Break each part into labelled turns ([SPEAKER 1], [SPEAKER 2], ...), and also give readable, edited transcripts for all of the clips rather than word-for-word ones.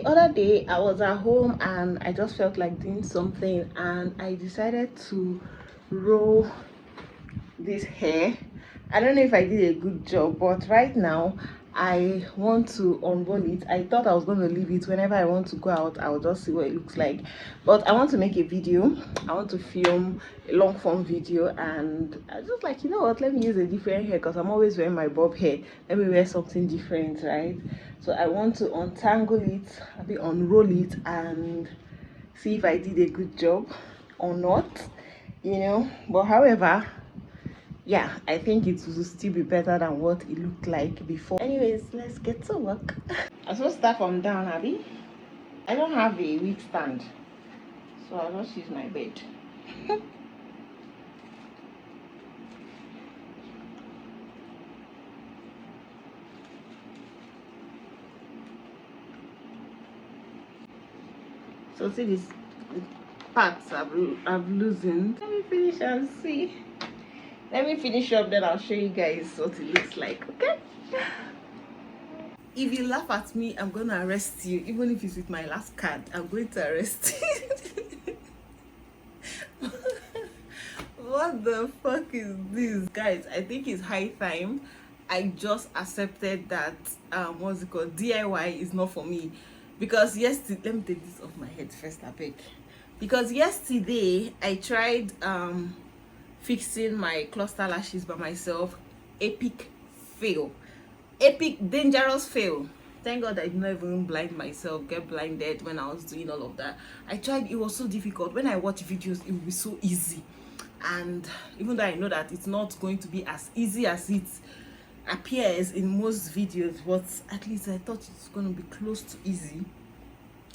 [SPEAKER 1] the other day I was at home and I just felt like doing something, and I decided to roll this hair. I don't know if I did a good job, but right now I want to unroll it. I thought I was going to leave it. Whenever I want to go out, I'll just see what it looks like, but I want to make a video. I want to film a long form video, and I just like, you know what, let me use a different hair because I'm always wearing my bob hair. Let me wear something different, right? So I want to untangle it, maybe unroll it, and see if I did a good job or not, you know. But however, yeah, I think it will still be better than what it looked like before. Anyways, let's get to work. I supposed to start from down, Abby. I don't have a wig stand, so I'll just use my bed. So see these parts I've loosened. Let me finish and see. Let me finish up, then I'll show you guys what it looks like, okay? If you laugh at me, I'm gonna arrest you. Even if it's with my last card, I'm going to arrest you. What the fuck is this? Guys, I think it's high time I just accepted that what's it called, DIY is not for me. Because yesterday, let me take this off my head first, I beg. Because yesterday I tried fixing my cluster lashes by myself. Epic fail. Epic dangerous fail. Thank God I did not even blind myself, get blinded when I was doing all of that. I tried, it was so difficult. When I watch videos, it will be so easy, and even though I know that it's not going to be as easy as it appears in most videos, but at least I thought it's going to be close to easy.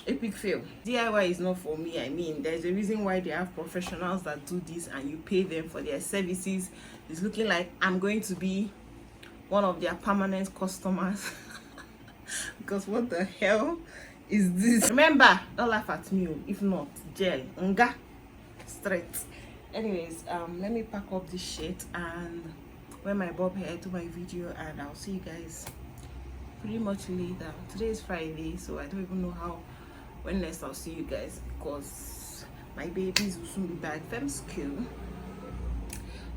[SPEAKER 1] Epic fail. DIY is not for me. I mean, there's a reason why they have professionals that do this and you pay them for their services. It's looking like I'm going to be one of their permanent customers. Because what the hell is this? Remember, don't laugh at me. If not, jail. Nga. Straight. Anyways, let me pack up this shit and wear my bob hair to my video, and I'll see you guys pretty much later. Today is Friday, so I don't even know when next I'll see you guys, because my babies will soon be back from school.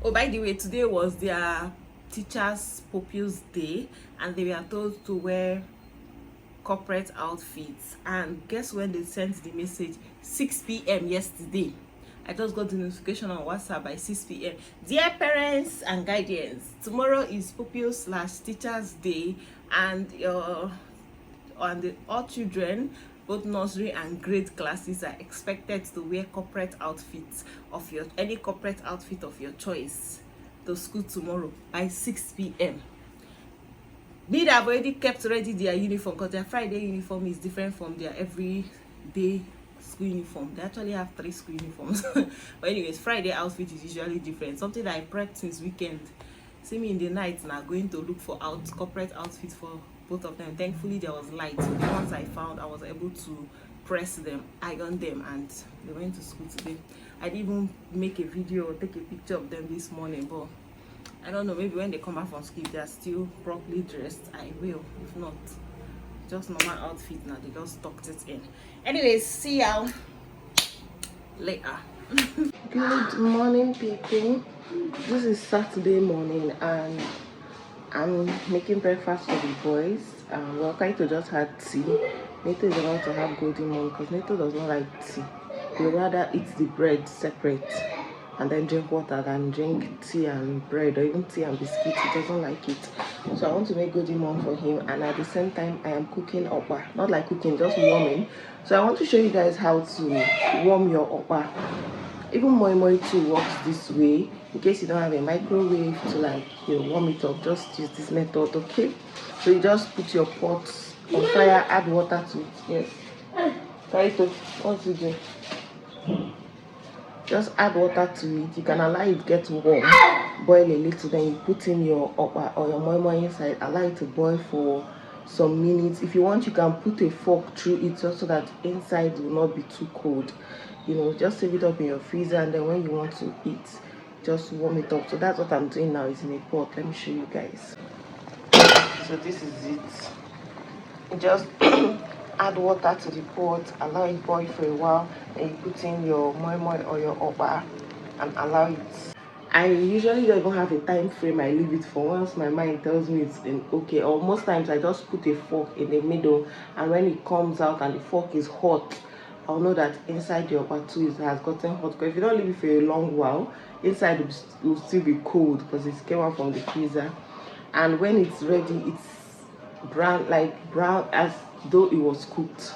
[SPEAKER 1] Oh, by the way, today was their teachers' pupils day, and they were told to wear corporate outfits. And guess when they sent the message? 6 p.m. yesterday. I just got the notification on WhatsApp by 6 p.m. Dear parents and guardians, tomorrow is pupil/teachers day, and all children, both nursery and grade classes, are expected to wear corporate outfits of any corporate outfit of your choice to school tomorrow by 6 p.m. They have already kept ready their uniform, because their Friday uniform is different from their everyday school uniform. They actually have 3 school uniforms. But anyways, Friday outfit is usually different. Something that I prepped since weekend. See me in the night now going to look for corporate outfits for both of them. Thankfully there was light, so the ones I found, I was able to press them, iron them, and they went to school today. I didn't even make a video or take a picture of them this morning, but I don't know, maybe when they come back from school, if they are still properly dressed, I will. If not, just normal outfit now, they just tucked it in. Anyways, see y'all later. Good morning, people. This is Saturday morning and I'm making breakfast for the boys. We're going to just have tea. Nato is about to have golden morn because Nato does not like tea. He would rather eat the bread separate and then drink water than drink tea and bread, or even tea and biscuit. He doesn't like it. So I want to make golden morn for him, and at the same time I am cooking okpa. Not like cooking, just warming. So I want to show you guys how to warm your okpa. Even moi moi too works this way. In case you don't have a microwave to, like, you know, warm it up, just use this method, okay? So you just put your pot on fire, add water to it. Yes. Try to, what's it doing? Just add water to it. You can allow it get warm, boil a little, then you put in your okpa or your moi moi inside, allow it to boil for some minutes. If you want, you can put a fork through it just so that inside will not be too cold. You know, just save it up in your freezer, and then when you want to eat, just warm it up. So that's what I'm doing now, is in a pot. Let me show you guys. So this is it. Just add water to the pot, allow it boil for a while, then you put in your moi moi or your oba and allow it. I usually don't even have a time frame I leave it for. Once my mind tells me it's been okay, or most times I just put a fork in the middle, and when it comes out and the fork is hot, I'll know that inside the oba too has gotten hot. Because if you don't leave it for a long while, inside will still be cold because it came out from the freezer. And when it's ready, it's brown, like brown as though it was cooked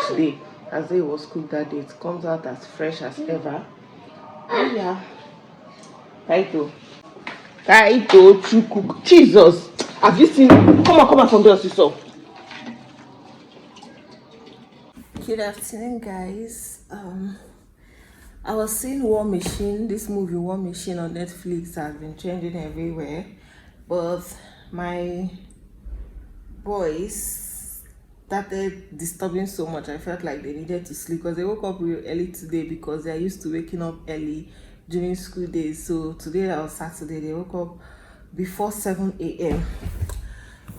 [SPEAKER 1] today, as though it was cooked that day. It comes out as fresh as ever. And yeah, Kaito to cook. Jesus, have you seen? Come on from the sister. Good afternoon, guys. I was seeing War Machine. This movie War Machine on Netflix has been trending everywhere, but my boys started disturbing so much. I felt like they needed to sleep because they woke up real early today because they're used to waking up early during school days. So today that was Saturday, they woke up before 7 a.m.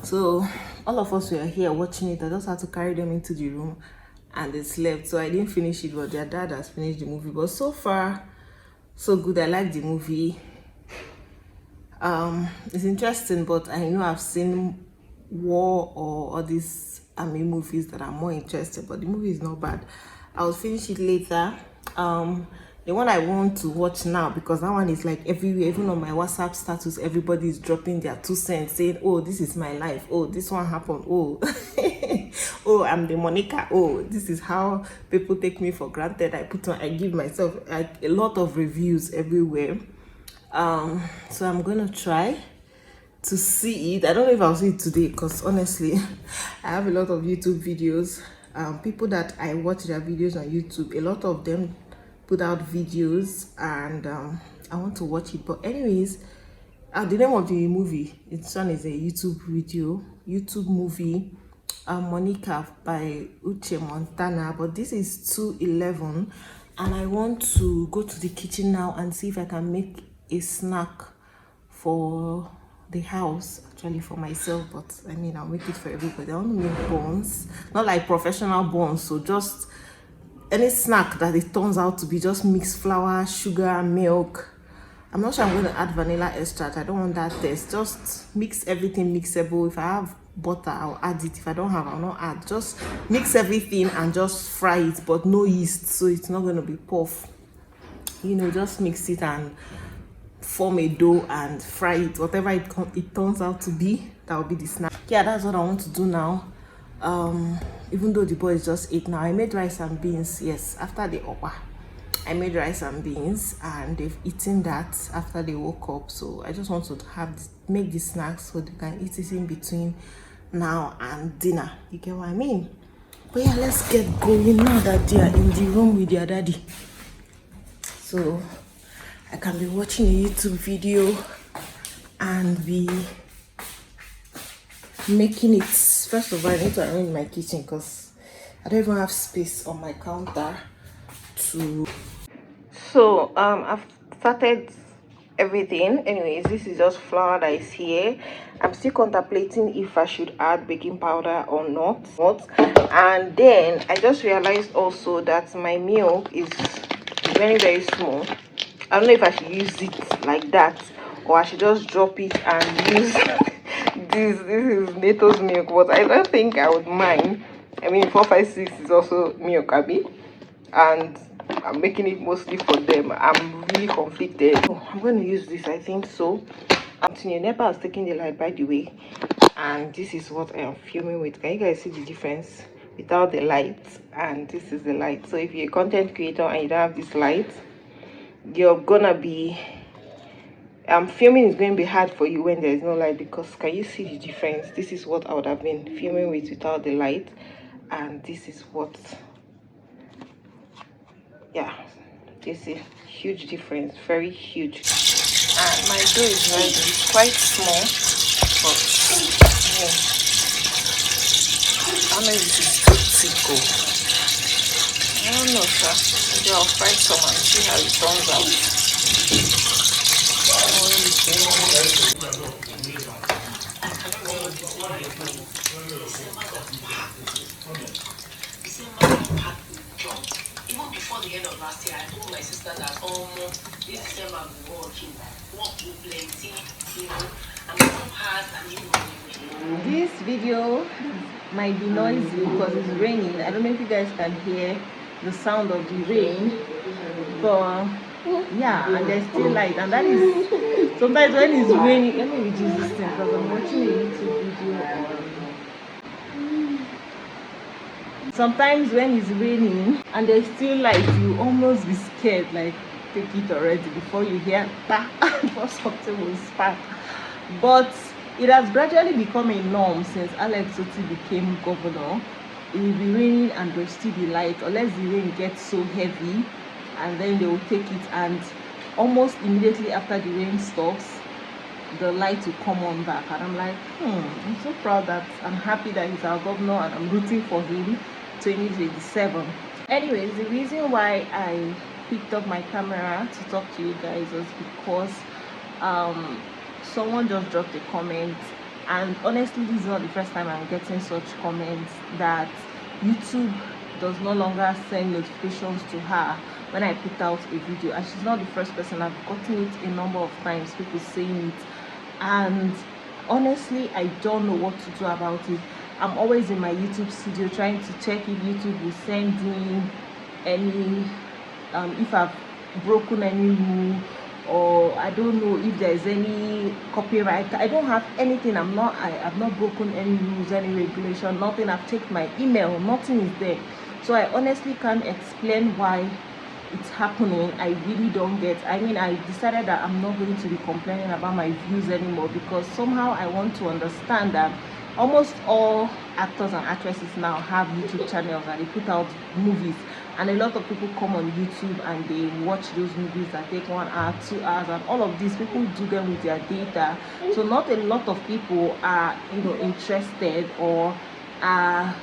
[SPEAKER 1] So all of us were here watching it. I just had to carry them into the room and they slept. So I didn't finish it, but their dad has finished the movie. But so far, so good. I like the movie. It's interesting, but I know I've seen war or all these army movies that are more interesting, but the movie is not bad. I'll finish it later. The one I want to watch now, because that one is like everywhere, even on my WhatsApp status, everybody is dropping their 2 cents saying, oh, this is my life, oh, this one happened, oh oh, I'm the Monica, oh, this is how people take me for granted. I give myself like a lot of reviews everywhere. So I'm gonna try to see it. I don't know if I'll see it today because honestly I have a lot of YouTube videos. People that I watch their videos on YouTube, a lot of them put out videos, and I want to watch it. But anyways, the name of the movie, it's on, is a YouTube movie, Monica by Uche Montana, but this is 2:11 and I want to go to the kitchen now and see if I can make a snack for the house, actually for myself, but I mean I'll make it for everybody. I want to make buns, not like professional buns, so just any snack that it turns out to be. Just mix flour, sugar, milk. I'm not sure I'm going to add vanilla extract. I don't want that taste. Just mix everything mixable. If I have butter, I'll add it. If I don't have, I'll not add. Just mix everything and just fry it, but no yeast, so it's not going to be puff. You know, just mix it and form a dough and fry it. Whatever it turns out to be, that will be the snack. Yeah, that's what I want to do now. Even though the boys just ate now, I made rice and beans. Yes, after the opa, I made rice and beans, and they've eaten that after they woke up. So I just want to make the snacks so they can eat it in between now and dinner. You get what I mean? But yeah, let's get going now that they are in the room with their daddy, so I can be watching a YouTube video and be making it. First of all, I need to arrange my kitchen because I don't even have space on my counter to. So I've started everything. Anyways, this is just flour that is here. I'm still contemplating if I should add baking powder or not. And then I just realized also that my milk is very, very small. I don't know if I should use it like that or I should just drop it and use this is Nato's milk, but I don't think I would mind. I mean, 456 is also milk, Abby, and I'm making it mostly for them. I'm really conflicted. Oh, I'm going to use this, I think so. Continue. Nepa has taken the light, by the way, and this is what I am filming with. Can you guys see the difference without the light? And this is the light. So if you're a content creator and you don't have this light, you're gonna be filming is going to be hard for you when there is no light, because can you see the difference? This is what I would have been filming with without the light, and this is what, yeah, this is huge difference, very huge. And my dough is ready. It's quite small, but yeah, I don't know if this is too thick. I don't know, sir. Maybe I'll fry some and see how it turns out. This video might be noisy because it's raining. I don't know if you guys can hear the sound of the rain, but yeah, and there's still light, and that is sometimes when it's raining. Let me reduce this thing because I'm watching a YouTube video on. Sometimes when it's raining and there's still light, you almost be scared, like take it already before you hear before something will spark. But it has gradually become a norm since Alex Otti became governor. It will be raining and there will still be light, unless the rain gets so heavy, and then they will take it, and almost immediately after the rain stops, the light will come on back. And I'm like, I'm so proud that I'm happy that he's our governor, and I'm rooting for him 2027. Anyways, the reason why I picked up my camera to talk to you guys was because someone just dropped a comment, and honestly this is not the first time I'm getting such comments, that YouTube does no longer send notifications to her when I put out a video. And she's not the first person. I've gotten it a number of times, people saying it, and honestly I don't know what to do about it. I'm always in my YouTube studio trying to check if YouTube will send me any if I've broken any rule, or I don't know if there's any copyright. I don't have anything. I've not broken any rules, any regulation, nothing. I've checked my email, nothing is there. So I honestly can't explain why it's happening. I really don't get. I mean, I decided that I'm not going to be complaining about my views anymore, because somehow I want to understand that almost all actors and actresses now have YouTube channels, and they put out movies, and a lot of people come on YouTube and they watch those movies that take 1 hour, 2 hours, and all of these people do them with their data. So not a lot of people are, interested or are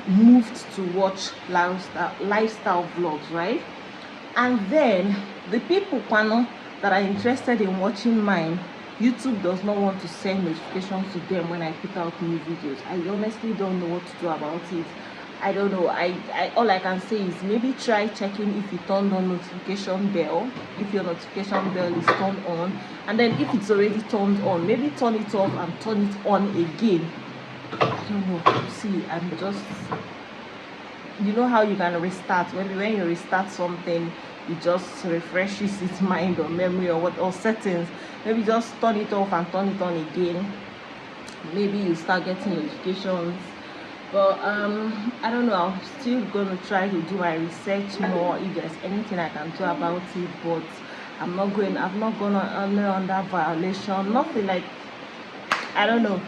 [SPEAKER 1] moved to watch lifestyle vlogs, right? And then the people that are interested in watching mine, YouTube does not want to send notifications to them when I put out new videos. I honestly don't know what to do about it. I don't know. I all I can say is maybe try checking if you turned on notification bell, if your notification bell is turned on, and then if it's already turned on, maybe turn it off and turn it on again. I don't know. See, I'm just, you know how you can restart, when you restart something, it just refreshes its mind or memory or settings. Maybe just turn it off and turn it on again, maybe you start getting notifications. But I don't know, I'm still gonna try to do my research more if there's anything I can do about it. But I'm not gonna under violation, nothing like, I don't know.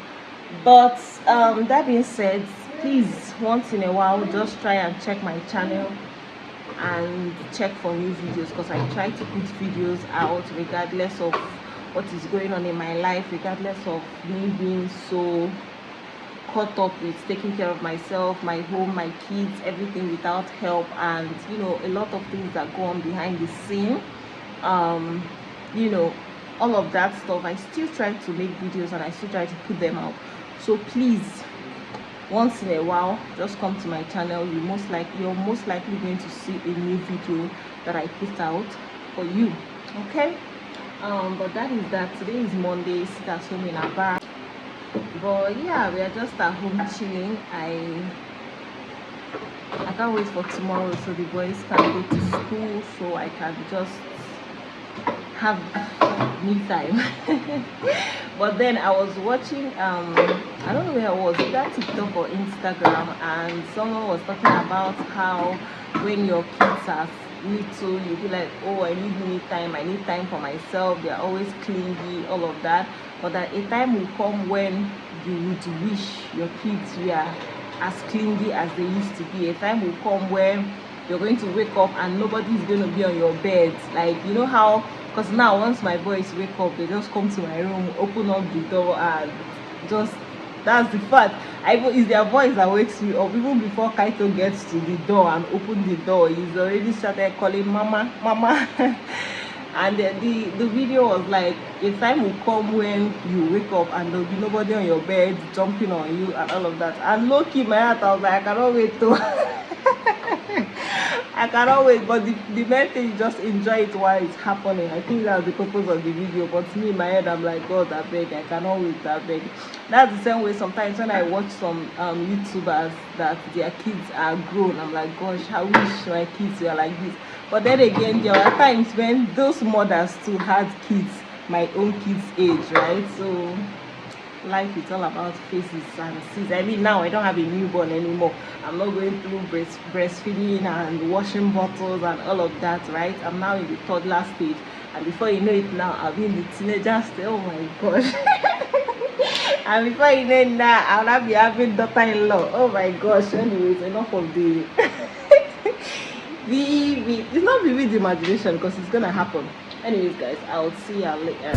[SPEAKER 1] But that being said, please, once in a while, just try and check my channel and check for new videos, because I try to put videos out regardless of what is going on in my life, regardless of me being so caught up with taking care of myself, my home, my kids, everything without help, and a lot of things that go on behind the scene, all of that stuff. I still try to make videos and I still try to put them out. So please, once in a while, just come to my channel. You're most likely going to see a new video that I put out for you. Okay, but that is that. Today is Monday. Sit at home in Aba. But yeah, we are just at home chilling. I can't wait for tomorrow so the boys can go to school, so I can just have me time. But then I was watching I don't know where I was, either TikTok or Instagram, and someone was talking about how when your kids are little, you be like, oh, I need me time, I need time for myself, they're always clingy, all of that. But that a time will come when you would wish your kids were as clingy as they used to be. A time will come when you're going to wake up and nobody's going to be on your bed. Like, you know how, because now once my boys wake up, they just come to my room, open up the door, and just, that's the fact. It's their voice that wakes me up. Even before Kaito gets to the door and open the door, he's already started calling mama, mama. And the video was like, a time will come when you wake up and there'll be nobody on your bed jumping on you and all of that. And low-key, my heart, I was like, I cannot wait to I cannot wait, but the main thing is just enjoy it while it's happening. I think that's the purpose of the video. But me in my head, I'm like, God, I beg, I cannot wait, I beg. That's the same way sometimes when I watch some YouTubers that their kids are grown, I'm like, gosh, I wish my kids were like this. But then again, there are times when those mothers too had kids my own kids' age, right? So life is all about faces and seeds. I mean, now I don't have a newborn anymore. I'm not going through breastfeeding and washing bottles and all of that, right? I'm now in the toddler stage, and before you know it, now I'll be in the teenager stage. Oh my gosh! And before you know it, now I'll not be having daughter-in-law. Oh my gosh! Anyways, enough of the it's not vivid imagination because it's gonna happen. Anyways, guys, I'll see you later.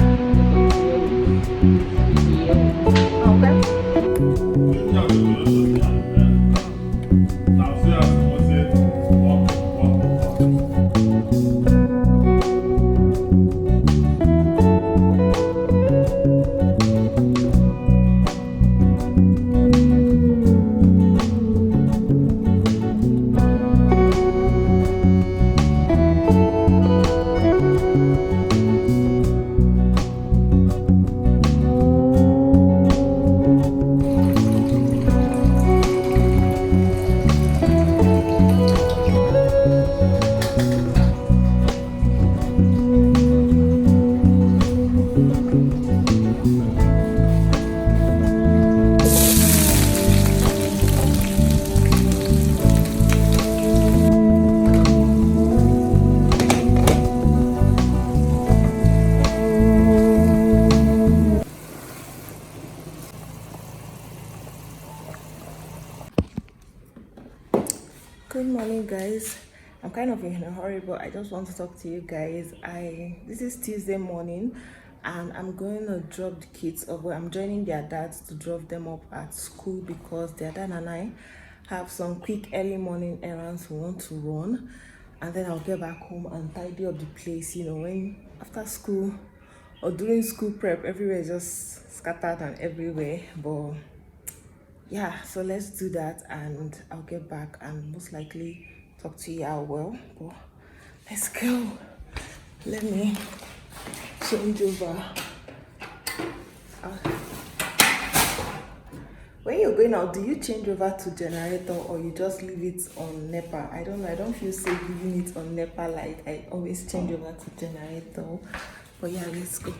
[SPEAKER 1] Good morning, guys. I'm kind of in a hurry, but I just want to talk to you guys. This is Tuesday morning, and I'm going to drop the kids off. I'm joining their dads to drop them up at school because their dad and I have some quick early morning errands we want to run, and then I'll get back home and tidy up the place. You know, when after school or during school prep, everywhere is just scattered and everywhere, but yeah, so let's do that and I'll get back and most likely talk to you how well. But let's go. Let me change over. When you're going out, do you change over to generator or you just leave it on NEPA? I don't know. I don't feel safe leaving it on NEPA. Like I always change over to generator. But yeah, let's go.